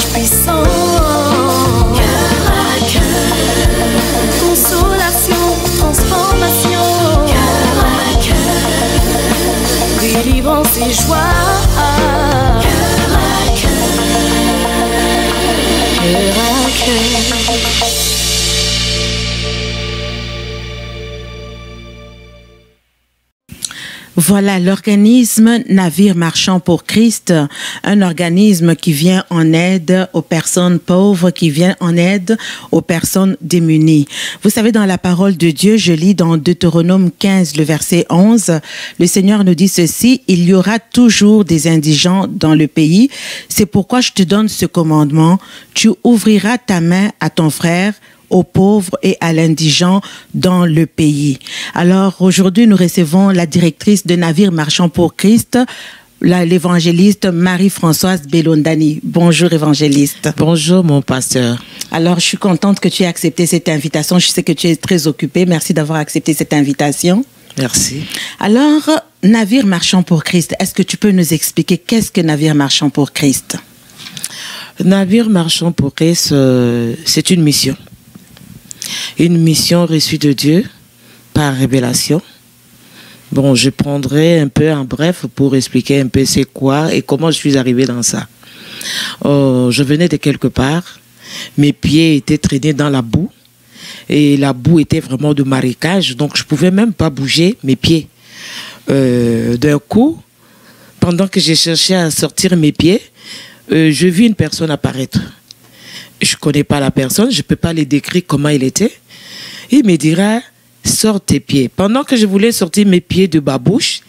témoignage puissant. Cœur à cœur, consolation, transformation. Cœur à cœur, délivrance et joie. Cœur à cœur, cœur à cœur. Voilà l'organisme Navire Marchand pour Christ, un organisme qui vient en aide aux personnes pauvres, qui vient en aide aux personnes démunies. Vous savez, dans la parole de Dieu, je lis dans Deutéronome 15, le verset 11, le Seigneur nous dit ceci: il y aura toujours des indigents dans le pays. C'est pourquoi je te donne ce commandement: tu ouvriras ta main à ton frère, aux pauvres et à l'indigent dans le pays. Alors aujourd'hui, nous recevons la directrice de Navire Marchand pour Christ, l'évangéliste Marie-Françoise Belondani. Bonjour évangéliste. Bonjour mon pasteur. Alors je suis contente que tu aies accepté cette invitation. Je sais que tu es très occupée. Merci d'avoir accepté cette invitation. Merci. Alors, Navire Marchand pour Christ, est-ce que tu peux nous expliquer qu'est-ce que Navire Marchand pour Christ? Navire Marchand pour Christ, c'est une mission. Une mission reçue de Dieu par révélation. Bon, je prendrai un peu en bref pour expliquer un peu c'est quoi et comment je suis arrivé dans ça. Je venais de quelque part, mes pieds étaient traînés dans la boue et la boue était vraiment de marécage, donc je ne pouvais même pas bouger mes pieds. D'un coup, pendant que j'ai cherché à sortir mes pieds, je vis une personne apparaître. Je ne connais pas la personne, je ne peux pas les décrire comment elle était. Il me dira, sors tes pieds. Pendant que je voulais sortir mes pieds de babouche,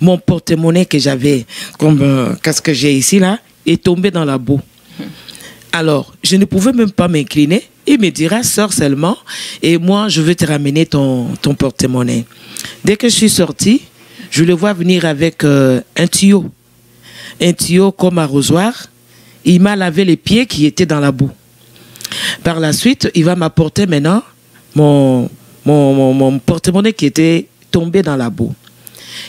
mon porte-monnaie que j'avais, comme qu'est-ce que j'ai ici là, est tombé dans la boue. Alors, je ne pouvais même pas m'incliner. Il me dira, sors seulement et moi, je veux te ramener ton porte-monnaie. Dès que je suis sorti, je le vois venir avec un tuyau comme arrosoir. Il m'a lavé les pieds qui étaient dans la boue. Par la suite, il va m'apporter maintenant mon porte-monnaie qui était tombé dans la boue.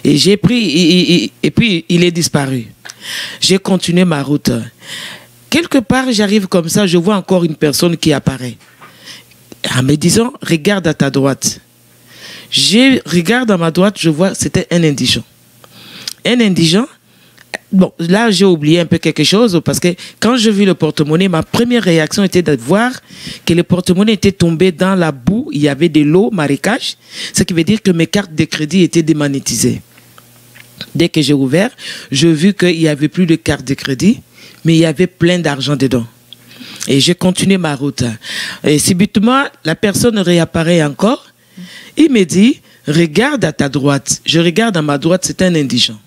Et j'ai pris, et puis il est disparu. J'ai continué ma route. Quelque part, j'arrive comme ça, je vois encore une personne qui apparaît. En me disant, regarde à ta droite. Je regarde à ma droite, je vois, c'était un indigent. Un indigent. Bon, là, j'ai oublié un peu quelque chose parce que quand je vis le porte-monnaie, ma première réaction était de voir que le porte-monnaie était tombé dans la boue. Il y avait de l'eau, marécage, ce qui veut dire que mes cartes de crédit étaient démonétisées. Dès que j'ai ouvert, j'ai vu qu'il n'y avait plus de cartes de crédit, mais il y avait plein d'argent dedans. Et j'ai continué ma route. Et subitement, la personne réapparaît encore. Il me dit, regarde à ta droite. Je regarde à ma droite, c'est un indigent.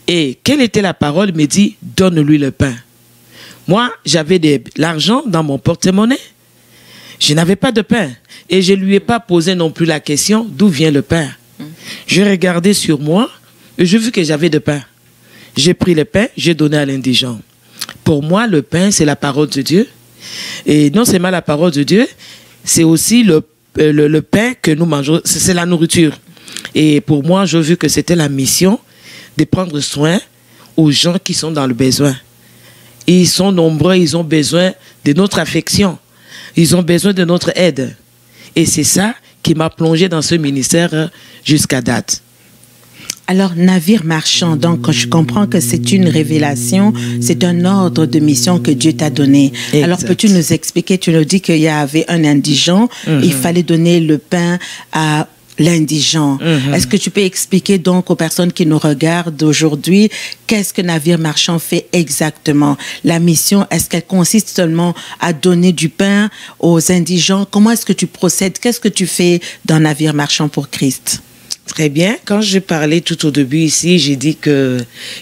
Et quelle était la parole? Il me dit, donne-lui le pain. Moi, j'avais de l'argent dans mon porte-monnaie. Je n'avais pas de pain. Et je ne lui ai pas posé non plus la question, d'où vient le pain? J'ai regardé sur moi et j'ai vu que j'avais de pain. J'ai pris le pain, j'ai donné à l'indigent. Pour moi, le pain, c'est la parole de Dieu. Et non seulement la parole de Dieu, c'est aussi le pain que nous mangeons, c'est la nourriture. Et pour moi, j'ai vu que c'était la mission de prendre soin aux gens qui sont dans le besoin. Ils sont nombreux, ils ont besoin de notre affection. Ils ont besoin de notre aide. Et c'est ça qui m'a plongé dans ce ministère jusqu'à date. Alors, Navire Marchand, donc je comprends que c'est une révélation, c'est un ordre de mission que Dieu t'a donné. Exact. Alors, peux-tu nous expliquer, tu nous dis qu'il y avait un indigent, il fallait donner le pain à l'indigent. Est-ce que tu peux expliquer donc aux personnes qui nous regardent aujourd'hui qu'est-ce que Navire Marchand fait exactement? La mission, est-ce qu'elle consiste seulement à donner du pain aux indigents? Comment est-ce que tu procèdes? Qu'est-ce que tu fais dans Navire Marchand pour Christ? Très bien. Quand j'ai parlé tout au début ici, j'ai dit que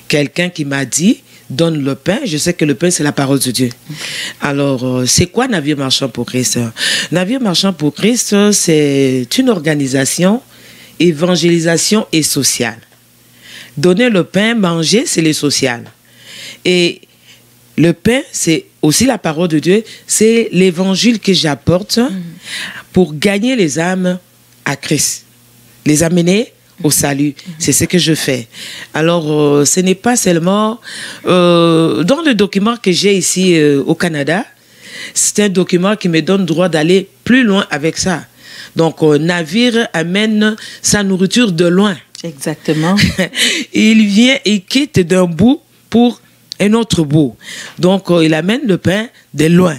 quelqu'un qui m'a dit donne le pain. Je sais que le pain, c'est la parole de Dieu. Alors, c'est quoi Navire Marchand pour Christ? Navire Marchand pour Christ, c'est une organisation, évangélisation et sociale. Donner le pain, manger, c'est le social. Et le pain, c'est aussi la parole de Dieu. C'est l'évangile que j'apporte pour gagner les âmes à Christ. Les amener au salut. C'est ce que je fais. Alors, ce n'est pas seulement... dans le document que j'ai ici au Canada, c'est un document qui me donne droit d'aller plus loin avec ça. Donc, navire amène sa nourriture de loin. Exactement. Il vient, il quitte d'un bout pour un autre bout. Donc, il amène le pain de loin.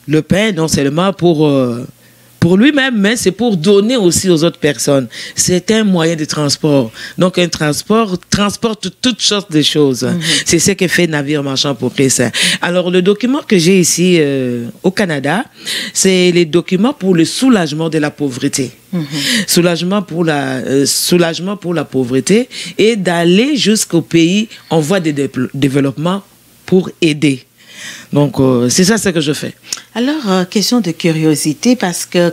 Le pain, non seulement pour lui-même, mais c'est pour donner aussi aux autres personnes. C'est un moyen de transport. Donc, un transport transporte toutes sortes de choses. C'est ce que fait Navire Marchand pour Christ. Alors, le document que j'ai ici au Canada, c'est les documents pour le soulagement de la pauvreté. Soulagement pour la pauvreté et d'aller jusqu'au pays en voie de développement pour aider. Donc, c'est ça ce que je fais. Alors, question de curiosité, parce que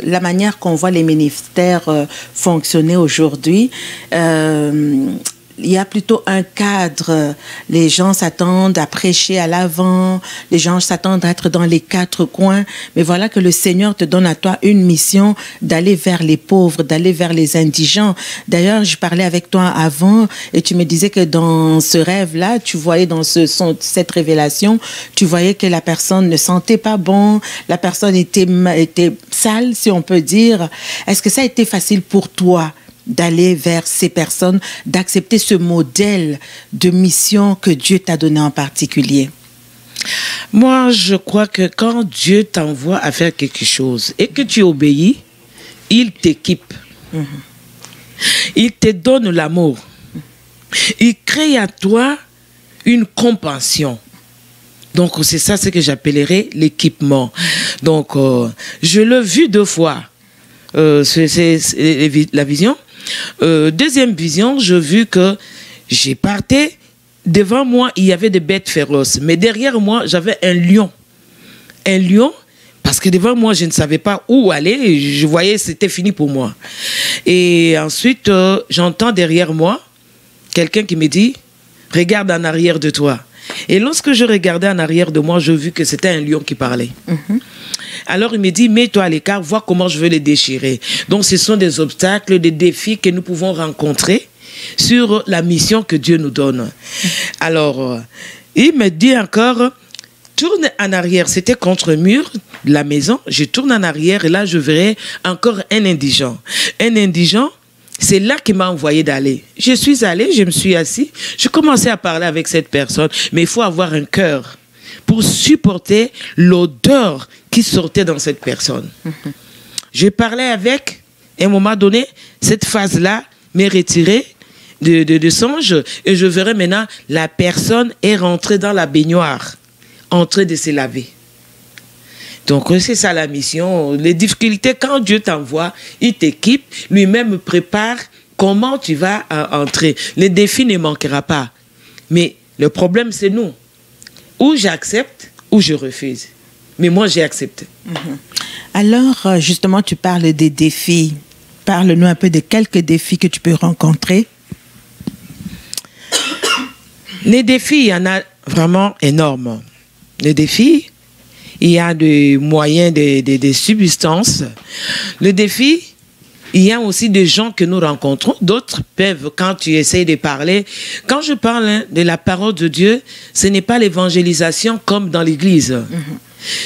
la manière qu'on voit les ministères fonctionner aujourd'hui, il y a plutôt un cadre. Les gens s'attendent à prêcher à l'avant, les gens s'attendent à être dans les quatre coins. Mais voilà que le Seigneur te donne à toi une mission d'aller vers les pauvres, d'aller vers les indigents. D'ailleurs, je parlais avec toi avant et tu me disais que dans ce rêve-là, tu voyais dans cette révélation, tu voyais que la personne ne sentait pas bon, la personne était sale, si on peut dire. Est-ce que ça a été facile pour toi d'aller vers ces personnes, d'accepter ce modèle de mission que Dieu t'a donné en particulier? Moi, je crois que quand Dieu t'envoie à faire quelque chose et que tu obéis, il t'équipe. Il te donne l'amour. Il crée à toi une compassion. Donc, c'est ça ce que j'appellerais l'équipement. Donc, je l'ai vu 2 fois. C'est la vision. Deuxième vision, j'ai vu que j'ai parté. Devant moi, il y avait des bêtes féroces. Mais derrière moi, j'avais un lion. Un lion, parce que devant moi, je ne savais pas où aller. Je voyais c'était fini pour moi. Et ensuite, j'entends derrière moi quelqu'un qui me dit « Regarde en arrière de toi ». Et lorsque je regardais en arrière de moi, j'ai vu que c'était un lion qui parlait. Alors il me dit, mets-toi à l'écart, vois comment je veux les déchirer. Donc ce sont des obstacles, des défis que nous pouvons rencontrer sur la mission que Dieu nous donne. Alors, il me dit encore, tourne en arrière. C'était contre le mur de la maison. Je tourne en arrière et là, je verrai encore un indigent. Un indigent, c'est là qu'il m'a envoyé d'aller. Je suis allé, je me suis assis. Je commençais à parler avec cette personne. Mais il faut avoir un cœur pour supporter l'odeur qui sortait dans cette personne. Je parlais avec, à un moment donné, cette phase-là m'est retirée de songe et je verrai maintenant la personne est rentrée dans la baignoire, en train de se laver. Donc c'est ça la mission. Les difficultés, quand Dieu t'envoie, il t'équipe, lui-même prépare comment tu vas entrer. Les défis ne manqueront pas. Mais le problème, c'est nous. Ou j'accepte, ou je refuse. Mais moi, j'ai accepté. Alors, justement, tu parles des défis. Parle-nous un peu de quelques défis que tu peux rencontrer. Les défis, il y en a vraiment énormes. Les défis, il y a des moyens, des substances. Le défi, il y a aussi des gens que nous rencontrons. D'autres peuvent, quand tu essayes de parler. Quand je parle de la parole de Dieu, ce n'est pas l'évangélisation comme dans l'église.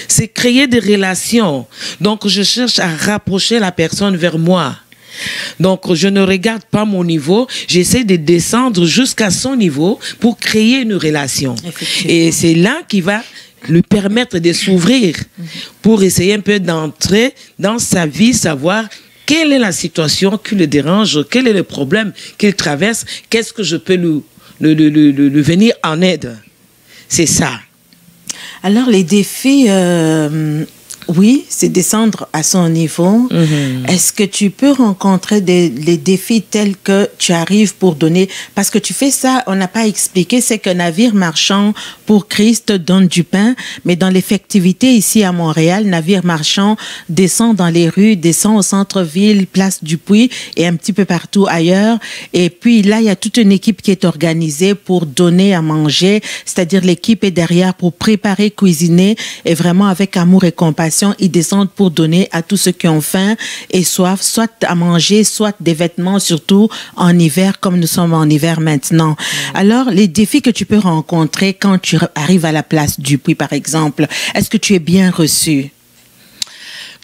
C'est créer des relations. Donc, je cherche à rapprocher la personne vers moi. Donc, je ne regarde pas mon niveau. J'essaie de descendre jusqu'à son niveau pour créer une relation. Et c'est là qu'il va lui permettre de s'ouvrir pour essayer un peu d'entrer dans sa vie, savoir quelle est la situation qui le dérange, quel est le problème qu'il traverse, qu'est-ce que je peux lui venir en aide. C'est ça. Alors, les défis, oui, c'est descendre à son niveau. Est-ce que tu peux rencontrer les défis tels que tu arrives pour donner? Parce que tu fais ça, on n'a pas expliqué, c'est qu'un navire marchand pour Christ donne du pain, mais dans l'effectivité ici à Montréal, navire marchand descend dans les rues, descend au centre-ville, place du Puy et un petit peu partout ailleurs. Et puis là, il y a toute une équipe qui est organisée pour donner à manger, c'est-à-dire l'équipe est derrière pour préparer, cuisiner et vraiment avec amour et compassion bénédictions, ils descendent pour donner à tous ceux qui ont faim et soif, soit à manger, soit des vêtements, surtout en hiver, comme nous sommes en hiver maintenant. Alors, les défis que tu peux rencontrer quand tu arrives à la place du puits, par exemple, est-ce que tu es bien reçu?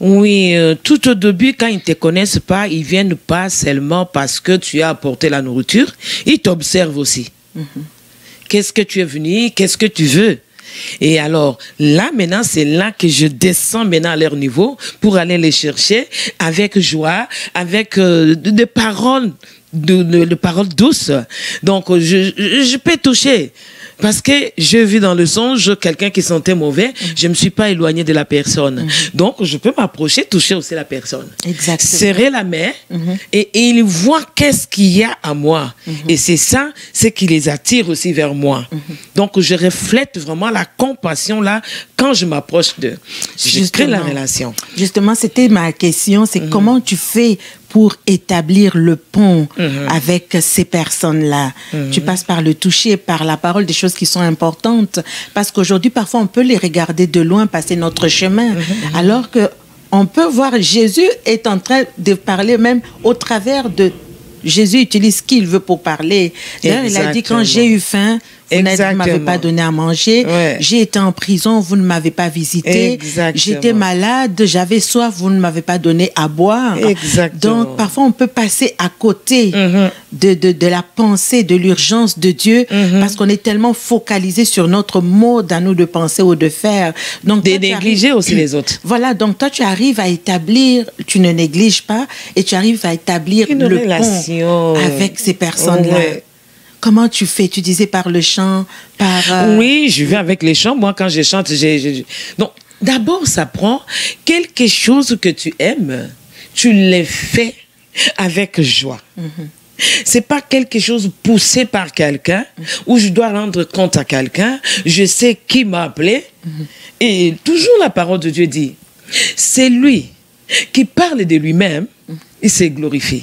Oui, tout au début, quand ils ne te connaissent pas, ils viennent pas seulement parce que tu as apporté la nourriture, ils t'observent aussi. Qu'est-ce que tu es venu? Qu'est-ce que tu veux? Et alors, là, maintenant, c'est là que je descends maintenant à leur niveau pour aller les chercher avec joie, avec des paroles, de paroles douces. Donc, je peux toucher. Parce que j'ai vu dans le songe quelqu'un qui sentait mauvais, je ne me suis pas éloigné de la personne. Donc, je peux m'approcher, toucher aussi la personne. Exactement. Serrer la main et ils voient qu'est-ce qu'il y a à moi. Et c'est ça, c'est qui les attire aussi vers moi. Donc, je reflète vraiment la compassion là quand je m'approche d'eux. Je crée la relation. Justement, c'était ma question, c'est comment tu fais pour établir le pont avec ces personnes-là. Tu passes par le toucher, par la parole, des choses qui sont importantes. Parce qu'aujourd'hui, parfois, on peut les regarder de loin, passer notre chemin. Alors que on peut voir Jésus est en train de parler même au travers de... Jésus utilise ce qu'il veut pour parler. D'ailleurs, il a dit, quand j'ai eu faim, vous ne m'avez pas donné à manger. J'ai été en prison, vous ne m'avez pas visité. J'étais malade, j'avais soif, vous ne m'avez pas donné à boire. Donc, parfois, on peut passer à côté de la pensée, de l'urgence de Dieu, parce qu'on est tellement focalisé sur notre mode à nous de penser ou de faire. Donc, de négliger aussi les autres. Voilà, donc toi, tu arrives à établir, tu ne négliges pas, et tu arrives à établir une le relation pont avec ces personnes-là. Comment tu fais? Tu disais par le chant, par... Oui, je vais avec les chants. Moi, quand je chante, Donc, d'abord, ça prend quelque chose que tu aimes. Tu le fais avec joie. C'est pas quelque chose poussé par quelqu'un où je dois rendre compte à quelqu'un. Je sais qui m'a appelé. Et toujours la parole de Dieu dit, c'est lui qui parle de lui-même, il s'est glorifié.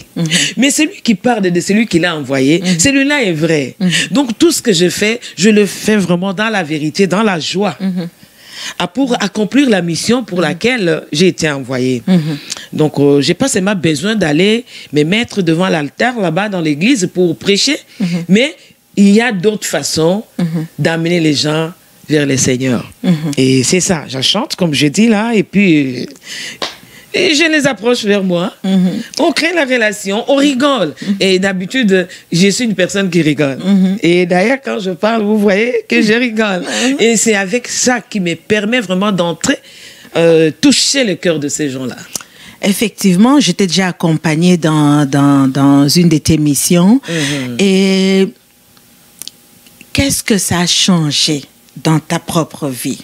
Mais celui qui parle de celui qui l'a envoyé, celui-là est vrai. Donc tout ce que je fais, je le fais vraiment dans la vérité, dans la joie. Pour accomplir la mission pour laquelle j'ai été envoyé. Donc, j'ai pas seulement besoin d'aller me mettre devant l'altar là-bas dans l'église pour prêcher, mais il y a d'autres façons d'amener les gens vers le Seigneur. Et c'est ça, je chante comme je dis là, et puis... Et je les approche vers moi. On crée la relation, on rigole. Et d'habitude, je suis une personne qui rigole. Et d'ailleurs, quand je parle, vous voyez que je rigole. Et c'est avec ça qui me permet vraiment d'entrer, toucher le cœur de ces gens-là. Effectivement, j'étais déjà accompagnée dans une de tes missions. Et qu'est-ce que ça a changé dans ta propre vie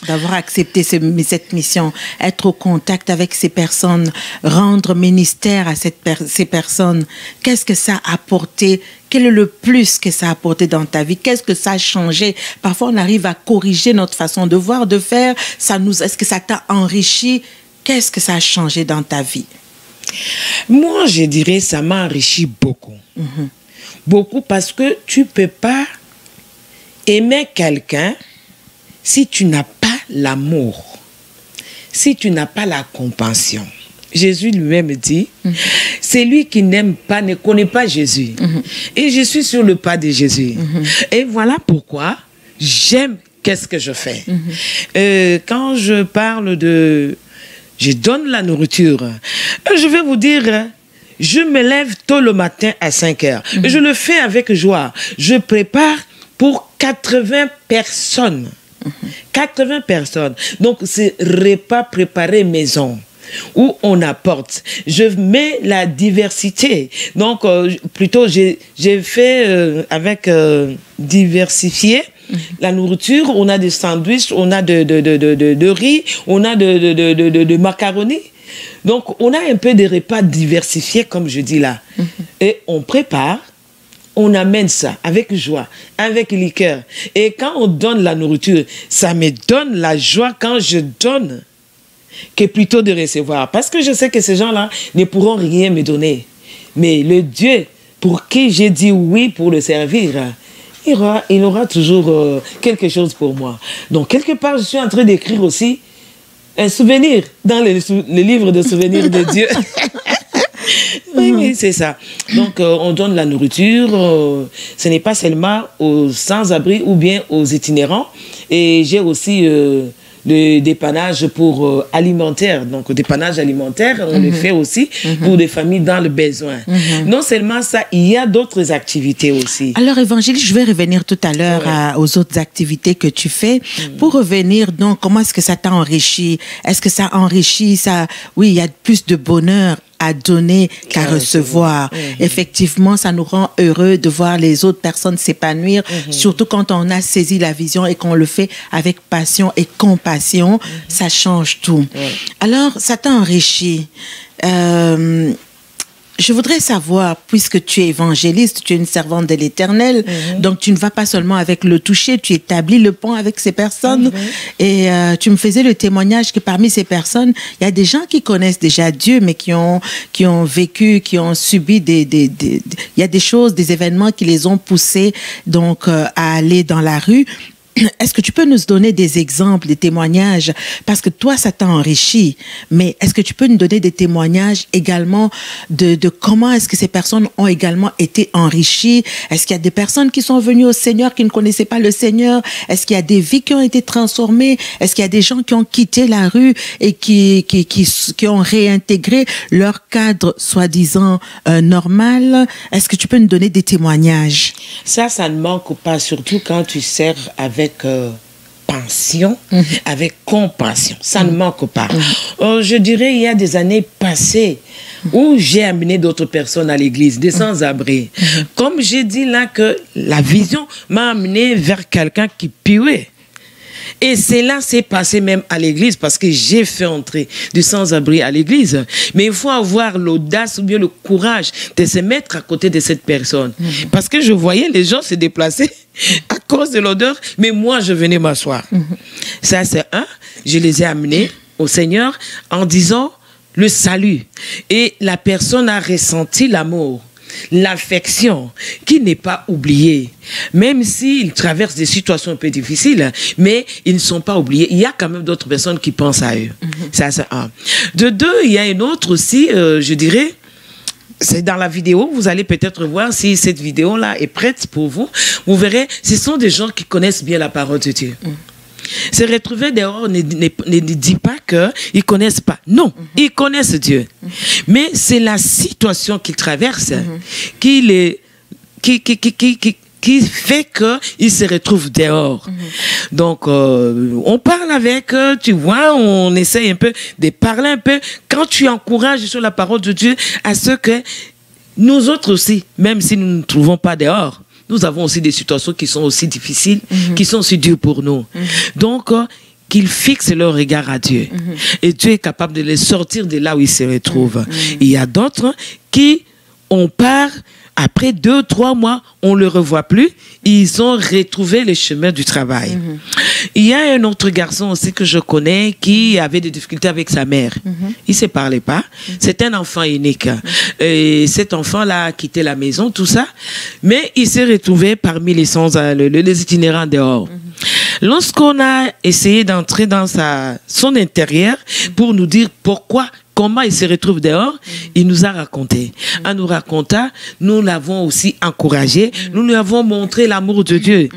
d'avoir accepté cette mission, être au contact avec ces personnes, rendre ministère à ces personnes? Qu'est-ce que ça a apporté? Quel est le plus que ça a apporté dans ta vie? Qu'est-ce que ça a changé? Parfois, on arrive à corriger notre façon de voir, de faire. Est-ce que ça t'a enrichi? Qu'est-ce que ça a changé dans ta vie? Moi, je dirais ça m'a enrichi beaucoup. Beaucoup, parce que tu ne peux pas aimer quelqu'un si tu n'as pas l'amour, si tu n'as pas la compassion. Jésus lui-même dit, celui qui n'aime pas ne connaît pas Jésus. Et je suis sur le pas de Jésus. Et voilà pourquoi j'aime qu'est-ce que je fais. Quand je parle de... Je donne la nourriture. Je vais vous dire... Je me lève tôt le matin à 5 heures. Je le fais avec joie. Je prépare pour 80 personnes. 80 personnes. Donc, c'est repas préparé maison où on apporte. Je mets la diversité. Donc, plutôt, j'ai fait avec diversifier la nourriture. On a des sandwichs, on a de riz, on a de macaroni. Donc, on a un peu de repas diversifiés, comme je dis là. Et on prépare. On amène ça avec joie, avec liqueur. Et quand on donne la nourriture, ça me donne la joie quand je donne que plutôt de recevoir. Parce que je sais que ces gens-là ne pourront rien me donner. Mais le Dieu pour qui j'ai dit oui pour le servir, il aura toujours quelque chose pour moi. Donc, quelque part, je suis en train d'écrire aussi un souvenir dans le livre de souvenirs de Dieu. Oui, c'est ça. Donc, on donne la nourriture. Ce n'est pas seulement aux sans-abri ou bien aux itinérants. Et j'ai aussi le dépannage pour alimentaire. Donc, le dépannage alimentaire, on le fait aussi pour des familles dans le besoin. Non seulement ça, il y a d'autres activités aussi. Alors, Évangéliste, je vais revenir tout à l'heure aux autres activités que tu fais. Pour revenir, donc, comment est-ce que ça t'a enrichi? Est-ce que ça enrichit ça? Oui, il y a plus de bonheur à donner qu'à recevoir. Effectivement, ça nous rend heureux de voir les autres personnes s'épanouir, surtout quand on a saisi la vision et qu'on le fait avec passion et compassion, ça change tout. Alors, ça t'a enrichi. Je voudrais savoir, puisque tu es évangéliste, tu es une servante de l'Éternel, donc tu ne vas pas seulement avec le toucher, tu établis le pont avec ces personnes. Et tu me faisais le témoignage que parmi ces personnes, il y a des gens qui connaissent déjà Dieu, mais qui ont vécu, qui ont subi il y a des choses, des événements qui les ont poussés donc à aller dans la rue. Est-ce que tu peux nous donner des exemples, des témoignages? Parce que toi, ça t'a enrichi. Mais est-ce que tu peux nous donner des témoignages également de comment est-ce que ces personnes ont également été enrichies? Est-ce qu'il y a des personnes qui sont venues au Seigneur qui ne connaissaient pas le Seigneur? Est-ce qu'il y a des vies qui ont été transformées? Est-ce qu'il y a des gens qui ont quitté la rue et qui ont réintégré leur cadre soi-disant normal? Est-ce que tu peux nous donner des témoignages? Ça ne manque pas, surtout quand tu sers avec passion, avec compassion. Ça ne manque pas. Je dirais, il y a des années passées où j'ai amené d'autres personnes à l'église, des sans-abri. Comme j'ai dit là que la vision m'a amené vers quelqu'un qui puait. Et cela s'est passé même à l'église parce que j'ai fait entrer du sans-abri à l'église. Mais il faut avoir l'audace ou bien le courage de se mettre à côté de cette personne. Parce que je voyais les gens se déplacer à cause de l'odeur, mais moi je venais m'asseoir. Ça c'est un, je les ai amenés au Seigneur en disant le salut. Et la personne a ressenti l'amour, l'affection qui n'est pas oubliée, même s'ils traversent des situations un peu difficiles, mais ils ne sont pas oubliés. Il y a quand même d'autres personnes qui pensent à eux. Ça, c'est un. De deux, il y a une autre aussi, je dirais, c'est dans la vidéo, vous allez peut-être voir si cette vidéo-là est prête pour vous. Vous verrez, ce sont des gens qui connaissent bien la parole de Dieu. Se retrouver dehors ne dit pas qu'ils ne connaissent pas. Non, ils connaissent Dieu. Mais c'est la situation qu'ils traversent qui fait qu'ils se retrouvent dehors. Donc, on parle avec eux, tu vois, on essaye un peu de parler un peu. Quand tu encourages sur la parole de Dieu à ce que nous autres aussi, même si nous ne nous trouvons pas dehors, nous avons aussi des situations qui sont aussi difficiles, qui sont aussi dures pour nous. Donc, qu'ils fixent leur regard à Dieu. Et Dieu est capable de les sortir de là où ils se retrouvent. Il y a d'autres qui, on part, après 2-3 mois, on ne le revoit plus. Ils ont retrouvé le chemin du travail. Il y a un autre garçon aussi que je connais qui avait des difficultés avec sa mère. Il ne se parlait pas. C'est un enfant unique. Et cet enfant-là a quitté la maison, tout ça. Mais il s'est retrouvé parmi les itinérants dehors. Lorsqu'on a essayé d'entrer dans son intérieur pour nous dire comment il se retrouve dehors, il nous a raconté. En nous racontant, nous l'avons aussi encouragé. Nous lui avons montré l'amour de Dieu,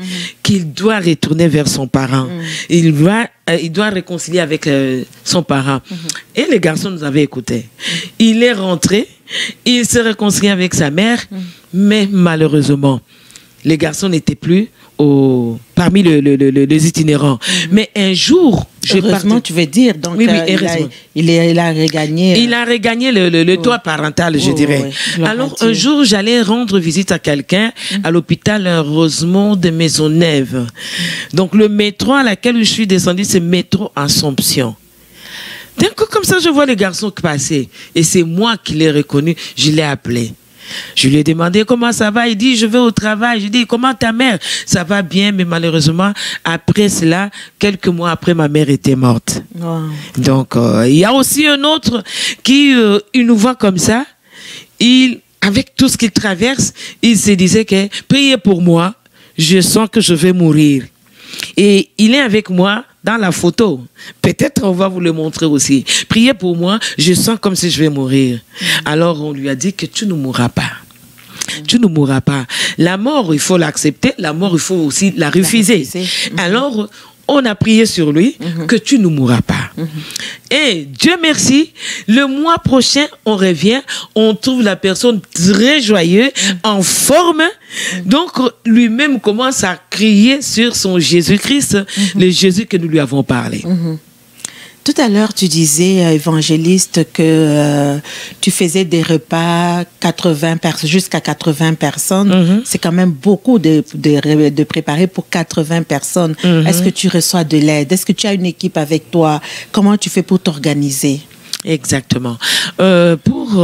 qu'il doit retourner vers son parent. Il doit réconcilier avec son parent. Et les garçons nous avaient écoutés. Il est rentré, il s'est réconcilié avec sa mère, mais malheureusement, les garçons n'étaient plus parmi les itinérants. Mais un jour, heureusement, tu veux dire. Donc, oui, heureusement. Il a regagné. Il a regagné le toit parental, je dirais. Alors, un jour, j'allais rendre visite à quelqu'un à l'hôpital Rosemont de Maisonneuve. Donc, le métro à laquelle je suis descendue, c'est métro Assomption. D'un coup, comme ça, je vois les garçons passer. Et c'est moi qui l'ai reconnu. Je l'ai appelé. Je lui ai demandé comment ça va. Il dit, je vais au travail. Je dis, comment ta mère? Ça va bien, mais malheureusement, après cela, quelques mois après, ma mère était morte. Donc, il y a aussi un autre qui, il nous voit comme ça. Avec tout ce qu'il traverse, il se disait que, priez pour moi, je sens que je vais mourir. Et il est avec moi dans la photo. Peut-être on va vous le montrer aussi. Priez pour moi, je sens comme si je vais mourir. Alors on lui a dit que tu ne mourras pas. Tu ne mourras pas. La mort, il faut l'accepter. La mort, il faut aussi la refuser. Alors, on a prié sur lui que tu ne mourras pas. Et Dieu merci, le mois prochain, on revient, on trouve la personne très joyeuse, en forme. Donc, lui-même commence à crier sur son Jésus-Christ, le Jésus que nous lui avons parlé. Tout à l'heure, tu disais, évangéliste, que tu faisais des repas jusqu'à 80 personnes. C'est quand même beaucoup de préparer pour 80 personnes. Est-ce que tu reçois de l'aide? Est-ce que tu as une équipe avec toi? Comment tu fais pour t'organiser? Exactement. Pour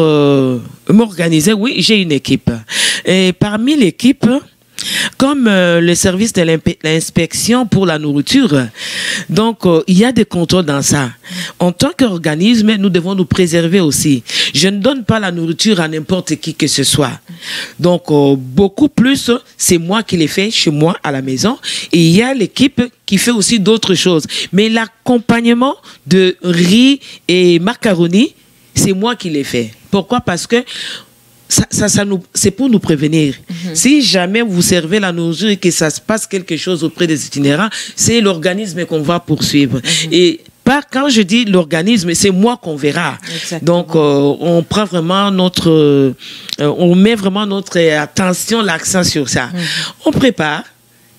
m'organiser, oui, j'ai une équipe. Et parmi l'équipe, comme le service de l'inspection pour la nourriture, donc il y a des contrôles dans ça. En tant qu'organisme, nous devons nous préserver aussi. Je ne donne pas la nourriture à n'importe qui que ce soit. Donc beaucoup plus, c'est moi qui l'ai fait chez moi à la maison. Et il y a l'équipe qui fait aussi d'autres choses. Mais l'accompagnement de riz et macaroni, c'est moi qui l'ai fait. Pourquoi? Parce que c'est pour nous prévenir. Si jamais vous servez la nourriture et que ça se passe quelque chose auprès des itinérants, c'est l'organisme qu'on va poursuivre. Et pas quand je dis l'organisme, c'est moi qu'on verra. Exactement. Donc, on prend vraiment on met vraiment notre attention, l'accent sur ça. On prépare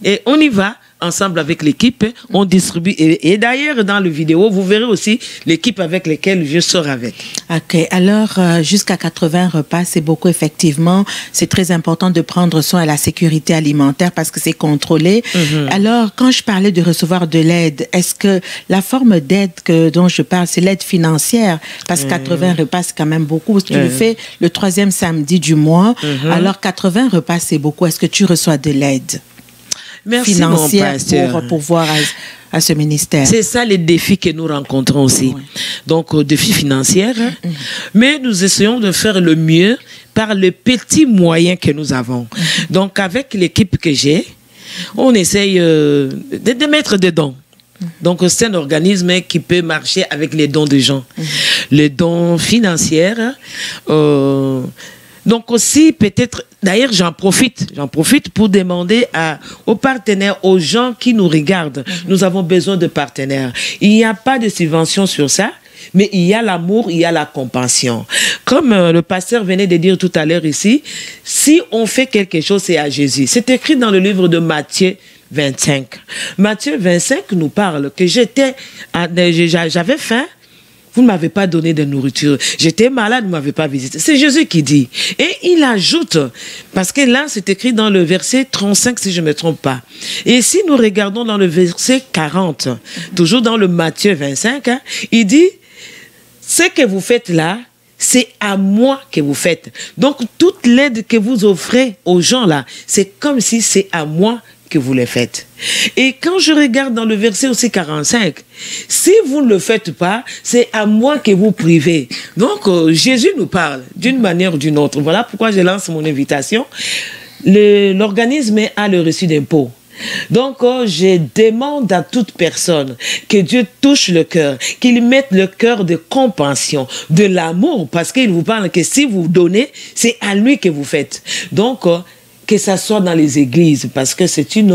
et on y va. Ensemble avec l'équipe, on distribue. Et d'ailleurs, dans le vidéo, vous verrez aussi l'équipe avec laquelle je sors avec. OK. Alors, jusqu'à 80 repas, c'est beaucoup, effectivement. C'est très important de prendre soin de la sécurité alimentaire parce que c'est contrôlé. Alors, quand je parlais de recevoir de l'aide, est-ce que la forme d'aide dont je parle, c'est l'aide financière? Parce que 80 repas, c'est quand même beaucoup. Tu le fais le 3e samedi du mois. Alors, 80 repas, c'est beaucoup. Est-ce que tu reçois de l'aide? Merci, financière mon pasteur. pour pourvoir à ce ministère. C'est ça les défis que nous rencontrons aussi. Donc, défis financiers, mais nous essayons de faire le mieux par les petits moyens que nous avons. Donc, avec l'équipe que j'ai, on essaye de mettre des dons. Donc, c'est un organisme qui peut marcher avec les dons des gens. Les dons financiers, donc aussi, peut-être, d'ailleurs, j'en profite pour demander aux partenaires, aux gens qui nous regardent. Nous avons besoin de partenaires. Il n'y a pas de subvention sur ça, mais il y a l'amour, il y a la compassion. Comme le pasteur venait de dire tout à l'heure ici, si on fait quelque chose, c'est à Jésus. C'est écrit dans le livre de Matthieu 25. Matthieu 25 nous parle que j'avais faim. Vous ne m'avez pas donné de nourriture. J'étais malade, vous ne m'avez pas visité. C'est Jésus qui dit. Et il ajoute, parce que là, c'est écrit dans le verset 35, si je ne me trompe pas. Et si nous regardons dans le verset 40, toujours dans le Matthieu 25, il dit, ce que vous faites là, c'est à moi que vous faites. Donc, toute l'aide que vous offrez aux gens là, c'est comme si c'est à moi que vous les faites. Et quand je regarde dans le verset aussi 45, si vous ne le faites pas, c'est à moi que vous privez. Donc, Jésus nous parle d'une manière ou d'une autre. Voilà pourquoi je lance mon invitation. L'organisme a le reçu d'impôt. Donc, je demande à toute personne que Dieu touche le cœur, qu'il mette le cœur de compassion, de l'amour, parce qu'il vous parle que si vous donnez, c'est à lui que vous faites. Donc, que ça soit dans les églises, parce que c'est une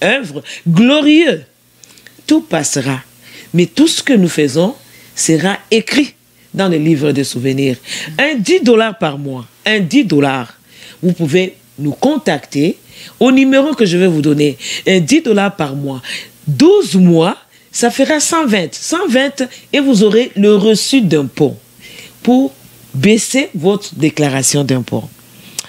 œuvre glorieuse. Tout passera, mais tout ce que nous faisons sera écrit dans le livre de souvenirs. Un $10 par mois, un $10. Vous pouvez nous contacter au numéro que je vais vous donner. Un $10 par mois. 12 mois, ça fera 120. 120 et vous aurez le reçu d'impôt pour baisser votre déclaration d'impôt.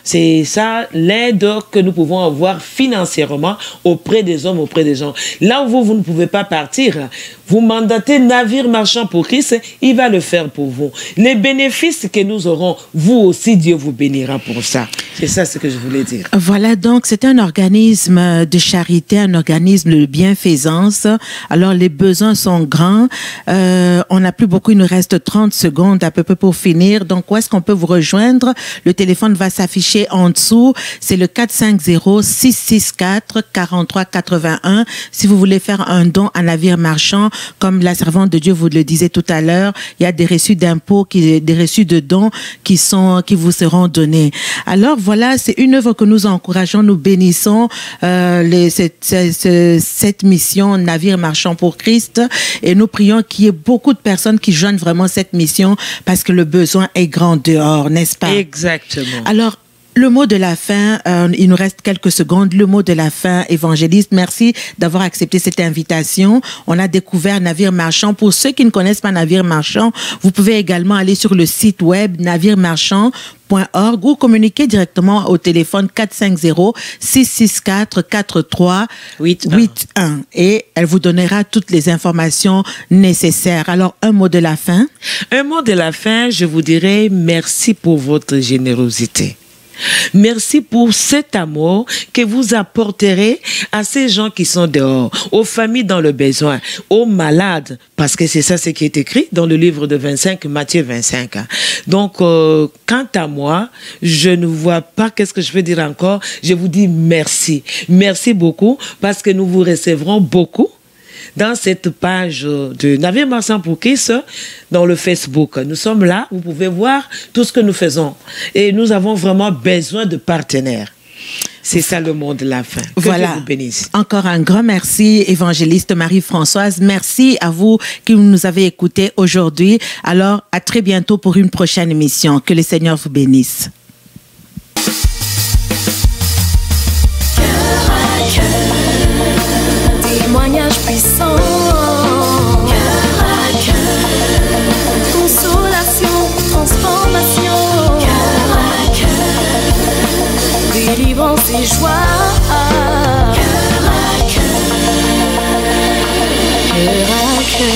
C'est ça l'aide que nous pouvons avoir financièrement auprès des hommes, auprès des gens. Là où vous ne pouvez pas partir, vous mandatez Navire Marchand pour Christ, il va le faire pour vous. Les bénéfices que nous aurons, vous aussi, Dieu vous bénira pour ça. C'est ça ce que je voulais dire. Voilà, donc c'est un organisme de charité, un organisme de bienfaisance. Alors les besoins sont grands. On n'a plus beaucoup, il nous reste 30 secondes à peu près pour finir. Donc où est-ce qu'on peut vous rejoindre? Le téléphone va s'afficher en dessous. C'est le 450-664-4381. Si vous voulez faire un don à Navire Marchand, comme la servante de Dieu vous le disait tout à l'heure, il y a des reçus d'impôts, des reçus de dons qui vous seront donnés. Alors voilà, c'est une œuvre que nous encourageons, nous bénissons cette mission Navire Marchand pour Christ, et nous prions qu'il y ait beaucoup de personnes qui joignent vraiment cette mission parce que le besoin est grand dehors, n'est-ce pas? Exactement. Alors, le mot de la fin, il nous reste quelques secondes. Le mot de la fin, évangéliste, merci d'avoir accepté cette invitation. On a découvert Navire Marchand. Pour ceux qui ne connaissent pas Navire Marchand, vous pouvez également aller sur le site web naviremarchand.org ou communiquer directement au téléphone 450-664-4381 et elle vous donnera toutes les informations nécessaires. Alors, un mot de la fin? Un mot de la fin, je vous dirais merci pour votre générosité. Merci pour cet amour que vous apporterez à ces gens qui sont dehors, aux familles dans le besoin, aux malades, parce que c'est ça ce qui est écrit dans le livre de Matthieu 25. Donc, quant à moi, je ne vois pas qu'est-ce que je veux dire encore. Je vous dis merci. Merci beaucoup parce que nous vous recevrons beaucoup dans cette page de Navire Marchand pour Christ dans le Facebook. Nous sommes là, vous pouvez voir tout ce que nous faisons. Et nous avons vraiment besoin de partenaires. C'est ça le mot de la fin. Que voilà. Dieu vous bénisse. Encore un grand merci, évangéliste Marie-Françoise. Merci à vous qui nous avez écoutés aujourd'hui. Alors, à très bientôt pour une prochaine émission. Que le Seigneur vous bénisse. Témoignage puissant, cœur à cœur, consolation, transformation, cœur à cœur, délivrance et joie, cœur à cœur, cœur à cœur.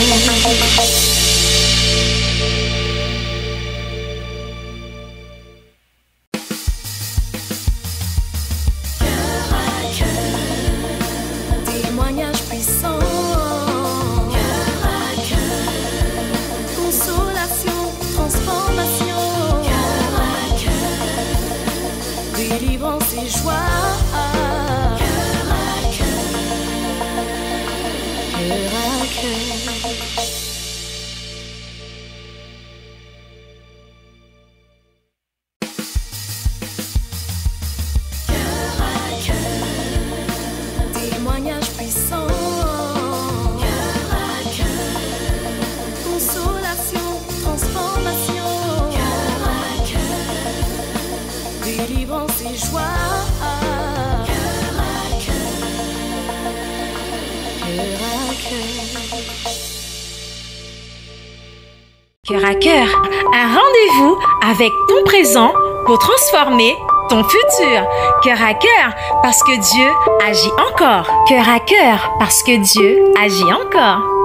Cœur à cœur, un rendez-vous avec ton présent pour transformer ton futur. Cœur à cœur, parce que Dieu agit encore. Cœur à cœur, parce que Dieu agit encore.